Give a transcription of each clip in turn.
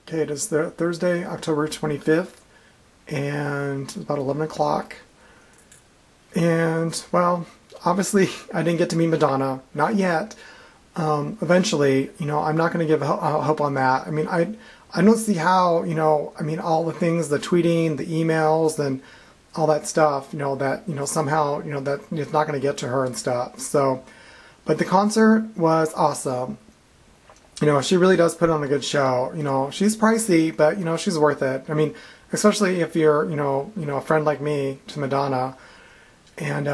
Okay, it is Thursday, October 25th, and it's about 11 o'clock. And, well, obviously, I didn't get to meet Madonna. Not yet. Eventually, I'm not going to give hope on that. I mean, I don't see how, all the things, the tweeting, the emails, and all that stuff, that, somehow, that it's not going to get to her and stuff. So, but the concert was awesome. She really does put on a good show. She's pricey, but, she's worth it. I mean, especially if you're, a friend like me to Madonna. And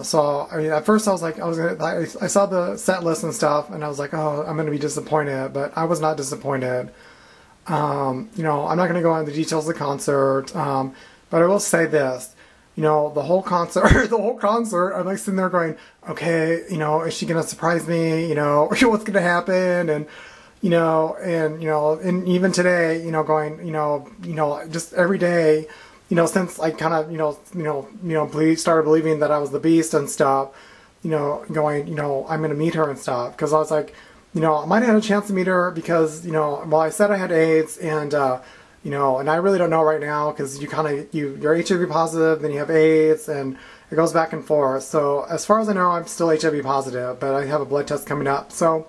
so, I mean, at first I was like, I saw the set list and stuff, and I was like, oh, I'm going to be disappointed. But I was not disappointed. I'm not going to go into the details of the concert, but I will say this. The whole concert, I'm like sitting there going, okay, is she going to surprise me? What's going to happen? And, and even today, going, just every day, since I kind of, started believing that I was the Beast and stuff, going, I'm going to meet her and stuff. Because I was like, I might have had a chance to meet her because, well, I said I had AIDS and, and I really don't know right now because you're HIV positive, then you have AIDS, and it goes back and forth. So as far as I know, I'm still HIV positive, but I have a blood test coming up. So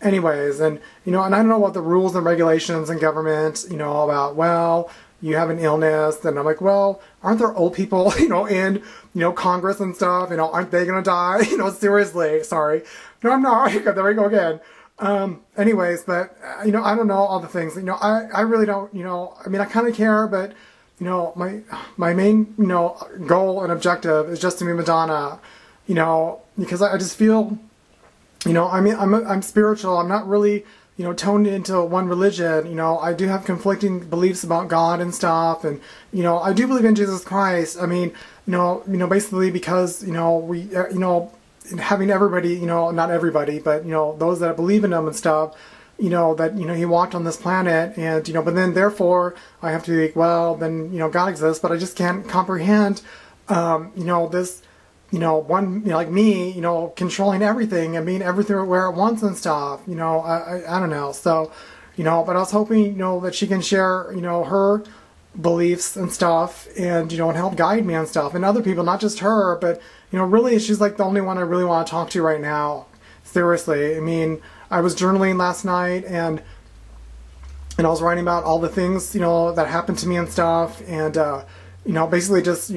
anyways, and, and I don't know what the rules and regulations in government, about, well, you have an illness, then I'm like, well, aren't there old people, in, Congress and stuff, aren't they going to die? Seriously, sorry. No, I'm not. There we go again. Anyways, but, I don't know all the things, I really don't, I mean, I kind of care, but, my main, goal and objective is just to meet Madonna, because I just feel, I mean, I'm spiritual. I'm not really, toned into one religion. I do have conflicting beliefs about God and stuff, and I do believe in Jesus Christ. I mean, basically because we, having everybody, not everybody, but those that believe in him and stuff, that he walked on this planet, and but then therefore I have to be like, well, then God exists, but I just can't comprehend, this. One, like me, controlling everything and being everywhere at once and stuff, I don't know. So, but I was hoping, that she can share, her beliefs and stuff and, and help guide me and stuff and other people, not just her, but, really she's like the only one I really want to talk to right now. Seriously. I mean, I was journaling last night and I was writing about all the things, that happened to me and stuff, and, basically just,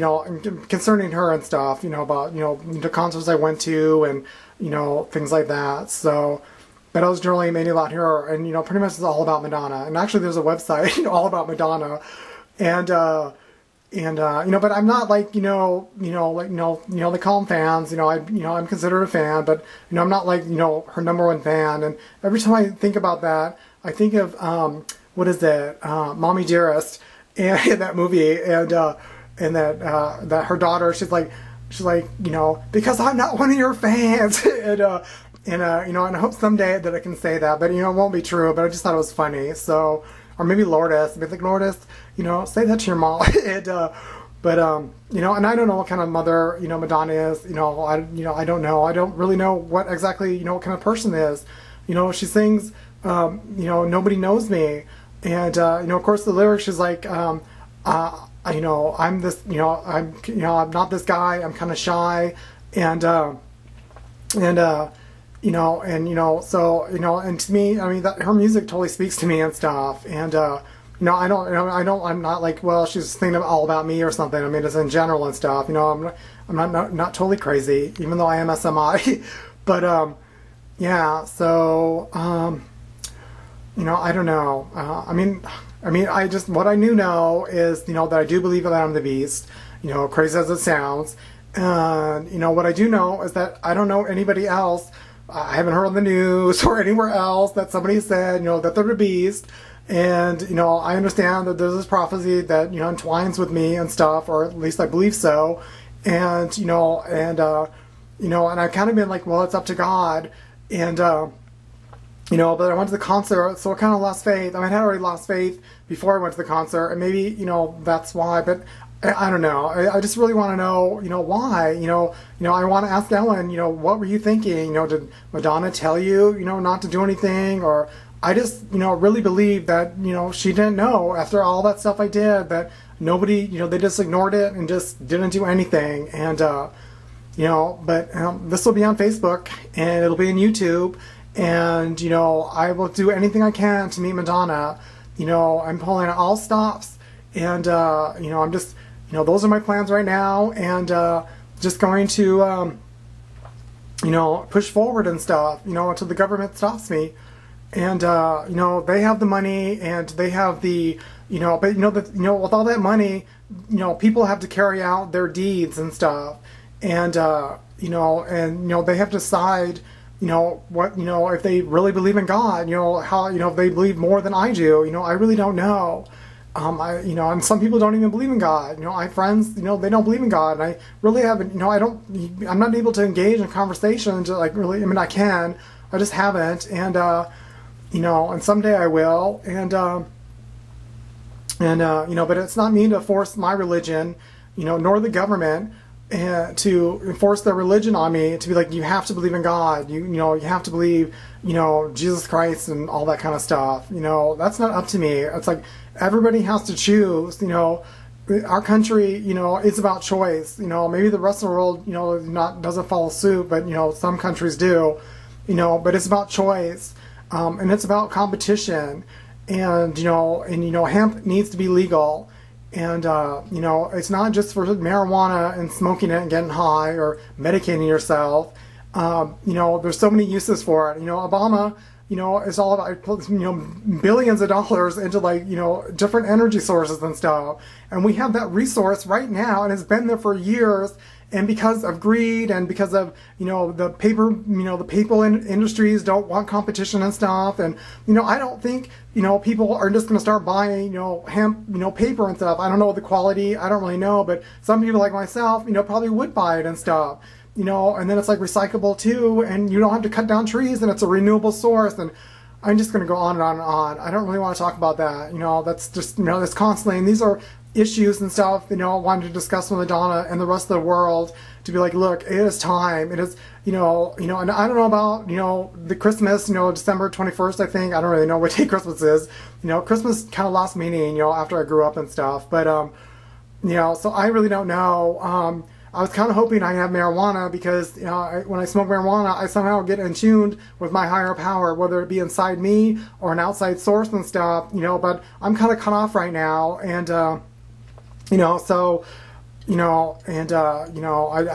concerning her and stuff, about, the concerts I went to and, things like that. So, but I was journaling mainly about her, and, pretty much it's all about Madonna. And actually there's a website, all about Madonna. And, but I'm not like, they call them fans, I'm considered a fan, but, I'm not like, her #1 fan. And every time I think about that, I think of, what is it, Mommy Dearest, in that movie, and that her daughter, she's like, because I'm not one of your fans, and I hope someday that I can say that, but it won't be true. But I just thought it was funny. So, or maybe Lourdes, maybe like Lourdes, say that to your mom, and but and I don't know what kind of mother Madonna is. I don't know. I don't really know what exactly what kind of person is. She sings, nobody knows me. And, of course the lyrics is like, I'm this, I'm not this guy, I'm kind of shy, and, so, and to me, I mean, that her music totally speaks to me and stuff, and, I'm not like, well, she's thinking all about me or something. I mean, it's in general and stuff, I'm not totally crazy, even though I am SMI, but, yeah, so, I don't know. I mean, what I know is, that I do believe that I'm the Beast, crazy as it sounds. And, what I do know is that I don't know anybody else. I haven't heard on the news or anywhere else that somebody said, that they're the Beast. And, I understand that there's this prophecy that, entwines with me and stuff, or at least I believe so. And, and I've kind of been like, well, it's up to God. And, but I went to the concert, so I kind of lost faith. I mean, I had already lost faith before I went to the concert, and maybe, that's why, but I don't know. I just really want to know, why, I want to ask Ellen, what were you thinking? Did Madonna tell you, not to do anything, or I just, really believe that, she didn't know after all that stuff I did that nobody, they just ignored it and just didn't do anything. And, but this will be on Facebook and it'll be on YouTube. And, I will do anything I can to meet Madonna. I'm pulling all stops. And, I'm just, those are my plans right now. And just going to, push forward and stuff, until the government stops me. And, they have the money and they have the, but, with all that money, people have to carry out their deeds and stuff. And, they have to decide, what, if they really believe in God, how, if they believe more than I do, I really don't know. And some people don't even believe in God. I have friends, they don't believe in God. And I really haven't, I'm not able to engage in conversation to really, I can, I just haven't. And, and someday I will. And, but it's not me to force my religion, nor the government to enforce their religion on me, to be like, you have to believe in God, you have to believe, Jesus Christ and all that kind of stuff. That's not up to me. It's like everybody has to choose. Our country, it's about choice. Maybe the rest of the world, doesn't follow suit, but some countries do. But it's about choice, and it's about competition, and hemp needs to be legal. And, it's not just for marijuana and smoking it and getting high or medicating yourself. There's so many uses for it. Obama, is all about, billions of dollars into different energy sources and stuff. And we have that resource right now and it's been there for years. And because of greed and because of, the paper, the paper industries don't want competition and stuff. And, I don't think, people are just going to start buying, hemp, paper and stuff. I don't know the quality. I don't really know. But some people like myself, probably would buy it and stuff, and then it's recyclable too. And you don't have to cut down trees and it's a renewable source. And I'm just going to go on and on and on. I don't really want to talk about that. That's just, that's constantly. And these are issues and stuff, I wanted to discuss with Madonna and the rest of the world to be like, look, it is time. It is, and I don't know about, the Christmas, December 21st, I think. I don't really know what day Christmas is. Christmas kind of lost meaning, after I grew up and stuff. But, so I really don't know. I was kind of hoping I have marijuana because, when I smoke marijuana, I somehow get in tune with my higher power, whether it be inside me or an outside source and stuff, but I'm kind of cut off right now. And, so, I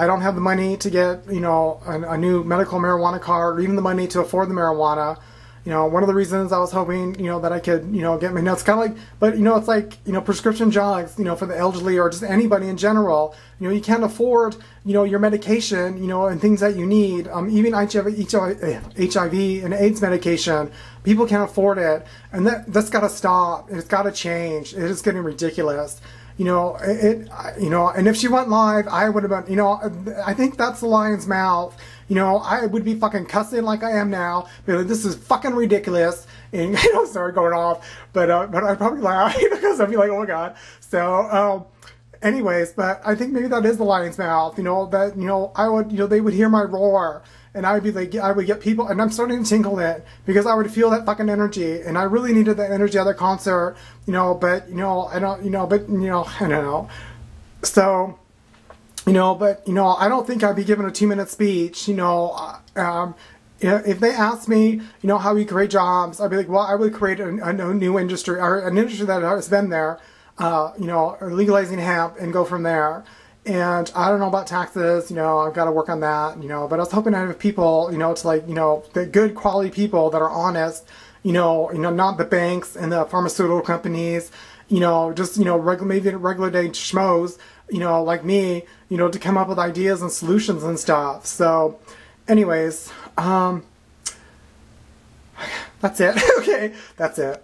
don't have the money to get, a new medical marijuana card or even the money to afford the marijuana. One of the reasons I was hoping, that I could, get my nuts kind of like, but, it's like, prescription drugs, for the elderly or just anybody in general, you can't afford, your medication, and things that you need, even HIV and AIDS medication, people can't afford it. And that's got to stop. It's got to change. It is getting ridiculous. And if she went live, I would have been, I think that's the lion's mouth. I would be fucking cussing like I am now, but this is fucking ridiculous. And, sorry going off, but I'd probably laugh because I'd be like, oh my God. So, anyways, but I think maybe that is the lion's mouth, that, I would, they would hear my roar. And I would be like, I would get people, and I'm starting to tingle it because I would feel that fucking energy, and I really needed that energy at the concert, but, I don't, but, I don't know. So, but, I don't think I'd be given a 2-minute speech, if they asked me, how we create jobs, I'd be like, well, I would create a new industry, or an industry that has been there, legalizing hemp and go from there. And I don't know about taxes, I've got to work on that, but I was hoping I have people, to the good quality people that are honest, not the banks and the pharmaceutical companies, just, maybe regular day schmoes, like me, to come up with ideas and solutions and stuff. So anyways, that's it. Okay, that's it.